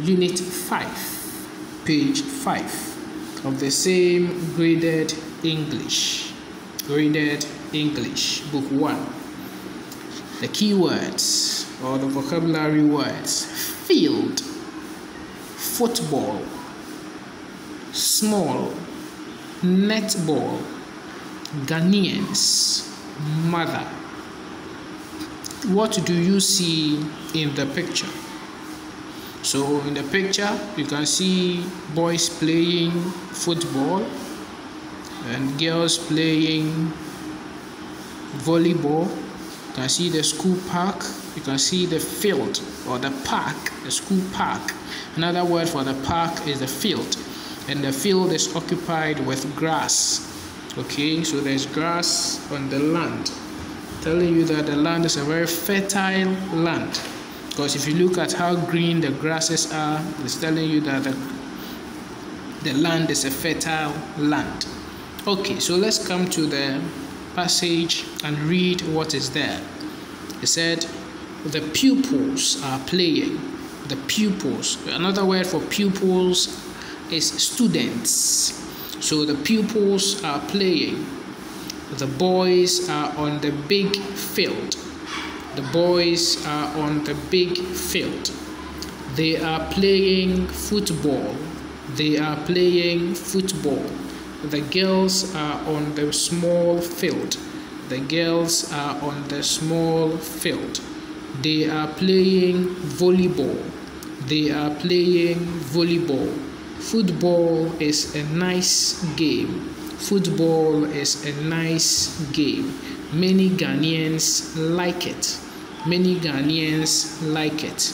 Unit 5, page 5 of the same graded English, book 1. The keywords or the vocabulary words: field, football, small, netball, Ghanaians, mother. What do you see in the picture? So in the picture you can see boys playing football and girls playing volleyball. You can see the school park, you can see the field or the park, the school park. Another word for the park is the field, and the field is occupied with grass. Okay, so there's grass on the land, telling you that the land is a very fertile land, because if you look at how green the grasses are, it's telling you that the land is a fertile land. Okay, so let's come to the passage and read what is there. It said the pupils are playing. The pupils, another word for pupils is students. So the pupils are playing. The boys are on the big field. The boys are on the big field. They are playing football. They are playing football. The girls are on the small field. The girls are on the small field. They are playing volleyball. They are playing volleyball. Football is a nice game. Football is a nice game. Many Ghanaians like it. Many Ghanaians like it.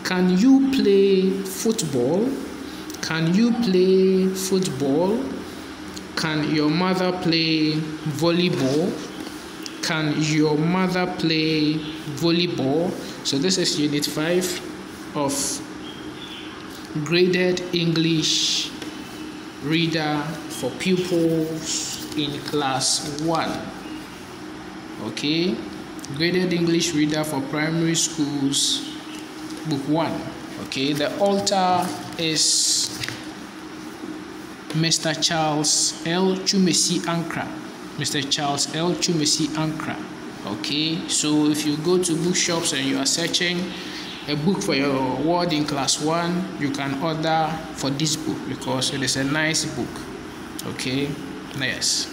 Can you play football? Can you play football? Can your mother play volleyball? Can your mother play volleyball? So this is Unit 5 of Graded English Reader for pupils in Class 1. Okay, Graded English Reader for primary schools, book 1. Okay, the author is Mr. Charles L. Chumesi Ankra. Mr. Charles L. Chumesi Ankra. Okay, so if you go to bookshops and you are searching a book for your ward in Class 1, you can order for this book because it is a nice book. Okay, yes.